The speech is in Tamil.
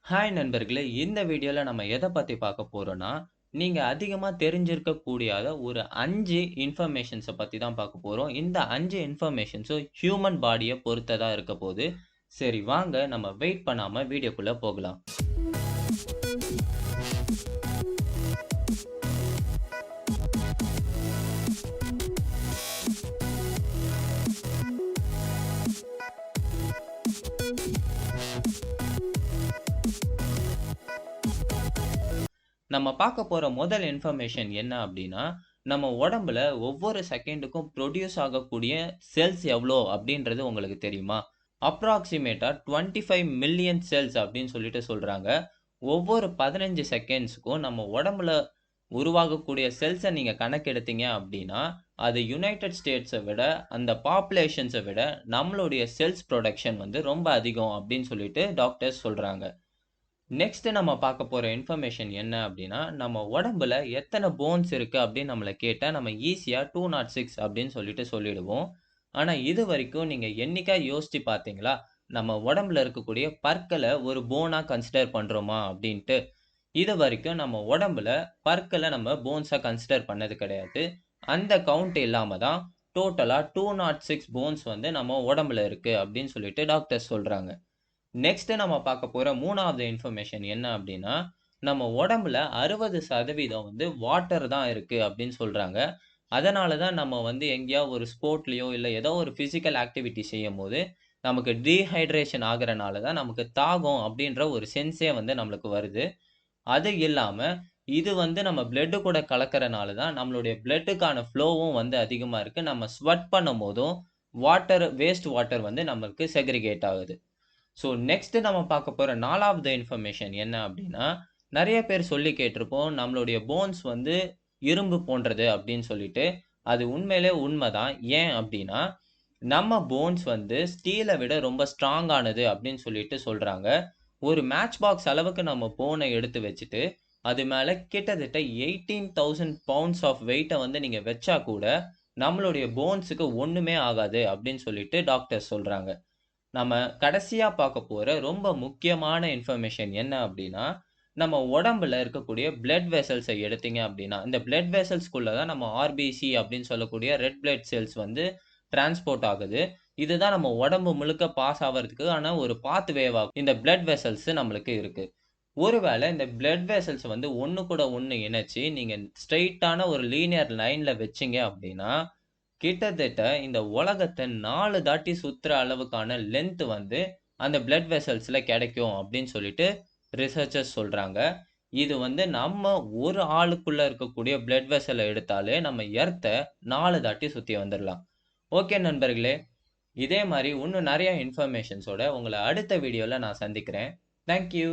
ஹாய் நண்பர்களே! இந்த வீடியோல நம்ம எத பத்தி பார்க்க போறோம்னா, நீங்க அதிகமா தெரிஞ்சிருக்க கூடியாத ஒரு 5 இன்ஃபர்மேஷன்ஸ பத்தி தான் பார்க்க போறோம். இந்த 5 இன்ஃபர்மேஷன்ஸும் ஹியூமன் பாடிய பொறுத்ததா இருக்க போது. சரி வாங்க நம்ம வெயிட் பண்ணாம வீடியோக்குள்ள போகலாம். நம்ம பார்க்க போற முதல் இன்ஃபர்மேஷன் என்ன அப்டின்னா, நம்ம உடம்புல ஒவ்வொரு செகண்டுக்கும் புரொடியூஸ் ஆகக்கூடிய செல்ஸ் எவ்ளோ அப்டின்றது உங்களுக்கு தெரியுமா? அப்ராக்ஸிமேட்டா 25 மில்லியன் செல்ஸ் அப்டின்னு சொல்லிட்டு சொல்றாங்க. ஒவ்வொரு 15 செகண்ட்ஸ்க்கும் நம்ம உடம்புல உருவாகக்கூடிய செல்ஸ நீங்க கணக்கெடுத்தீங்க அப்டின்னா, அது யுனைட்டட் ஸ்டேட்ஸ விட, அந்த பாப்புலேஷன்ஸ விட நம்மளுடைய செல்ஸ் புரொடக்ஷன் வந்து ரொம்ப அதிகம் அப்டின்னு சொல்லிட்டு டாக்டர்ஸ் சொல்றாங்க. நெக்ஸ்ட் நம்ம பார்க்க போற இன்ஃபர்மேஷன் என்ன அப்டின்னா, நம்ம உடம்புல எத்தன போன்ஸ் இருக்கு அப்டின்னு நம்மள கேட்டா, நம்ம ஈஸியா 206 அப்டின்னு சொல்லிட்டு சொல்லிடுவோம். ஆனா இதுவரைக்கும் நீங்க என்னைக்கா யோசிச்சு பார்த்தீங்களா? நம்ம உடம்புல இருக்கக்கூடிய பற்கள ஒரு போனா கன்சிடர் பண்றோமா அப்டின்ட்டு. இதுவரைக்கும் நம்ம உடம்புல பற்கள நம்ம போன்ஸா கன்சிடர் பண்ணது கிடையாது. அந்த கவுண்ட் இல்லாம தான் டோட்டலா 206 போன்ஸ் வந்து நம்ம உடம்புல இருக்கு அப்டின்னு சொல்லிட்டு டாக்டர்ஸ் சொல்றாங்க. நெக்ஸ்ட் நம்ம பார்க்க போற 3வது இன்ஃபர்மேஷன் என்ன அப்டின்னா, நம்ம உடம்புல 60% வந்து வாட்டர் தான் இருக்கு அப்டின்னு சொல்றாங்க. அதனால தான் நம்ம வந்து எங்கேயாவது ஒரு ஸ்போர்ட்லயோ, இல்ல ஏதோ ஒரு பிசிக்கல் ஆக்டிவிட்டி செய்யும்போது, நமக்கு டீஹைட்ரேஷன் ஆகுறனால தான் நமக்கு தாகம் அப்டின்ற ஒரு சென்ஸே வந்து நம்மளுக்கு வருது. அது இல்லாம, இது வந்து நம்ம பிளட் கூட கலக்கறனால தான் நம்மளுடைய பிளட்டுக்கான ஃப்ளோவும் வந்து அதிகமா இருக்கு. நம்ம ஸ்வெட் பண்ணும்போதும் வேஸ்ட் வாட்டர் வந்து நமக்கு செக்ரிகேட் ஆகுது. ஸோ நெக்ஸ்ட் நம்ம பார்க்க போற 4வது இன்ஃபர்மேஷன் என்ன அப்டின்னா, நெறைய பேர் சொல்லி கேட்டிருப்போம். நம்மளுடைய போன்ஸ் வந்து இரும்பு போன்றது அப்டின்னு சொல்லிட்டு. அது உண்மையிலே உண்மதான். ஏன் அப்டின்னா, நம்ம போன்ஸ் வந்து ஸ்டீல விட ரொம்ப ஸ்ட்ராங் ஆனது அப்டின்னு சொல்லிட்டு சொல்றாங்க. ஒரு மேட்ச் பாக்ஸ் அளவுக்கு நம்ம போன எடுத்து வச்சுட்டு, அது மேல கிட்டத்தட்ட 18,000 பவுண்ட்ஸ் ஆஃப் வெயிட்ட வந்து நீங்க வச்சா கூட, நம்மளுடைய போன்ஸ்க்கு ஒண்ணுமே ஆகாது அப்டின்னு சொல்லிட்டு டாக்டர்ஸ் சொல்றாங்க. நம்ம கடைசியா பார்க்க போற ரொம்ப முக்கியமான இன்ஃபர்மேஷன் என்ன அப்டின்னா, நம்ம உடம்புல இருக்கக்கூடிய பிளட் வெசல்ஸ எடுத்தீங்க அப்டின்னா, இந்த பிளட் வெசல்ஸ்குள்ள தான் நம்ம ஆர்பிசி அப்டின்னு சொல்லக்கூடிய ரெட் பிளட் செல்ஸ் வந்து டிரான்ஸ்போர்ட் ஆகுது. இதுதான் நம்ம உடம்பு முழுக்க பாஸ் ஆவறதுக்கான ஒரு பாத் வேவா இந்த பிளட் வெசல்ஸ் நம்மளுக்கு இருக்கு. ஒருவேள இந்த பிளட் வெசல்ஸ் வந்து ஒண்ணு கூட ஒண்ணு இணைச்சு, நீங்க ஸ்ட்ரெய்ட்டான ஒரு லீனியர் லைன்ல வச்சீங்க அப்டின்னா, கிட்டத்தட்ட இந்த உலகத்த 4 தாட்டி சுத்துற அளவுக்கான லென்த் வந்து அந்த பிளட் வெசல்ஸ்ல கிடைக்கும் அப்படின்னு சொல்லிட்டு ரிசர்ச்சர்ஸ் சொல்றாங்க. இது வந்து நம்ம ஒரு ஆளுக்குள்ள இருக்கக்கூடிய பிளட் வெசல எடுத்தாலே நம்ம எர்த்த 4 தாட்டி சுத்தி வந்துரலாம். ஓகே நண்பர்களே, இதே மாரி இன்னும் நெறைய இன்ஃபர்மேஷன்ஸோட உங்கள அடுத்த வீடியோல நான் சந்திக்கிறேன். Thank you.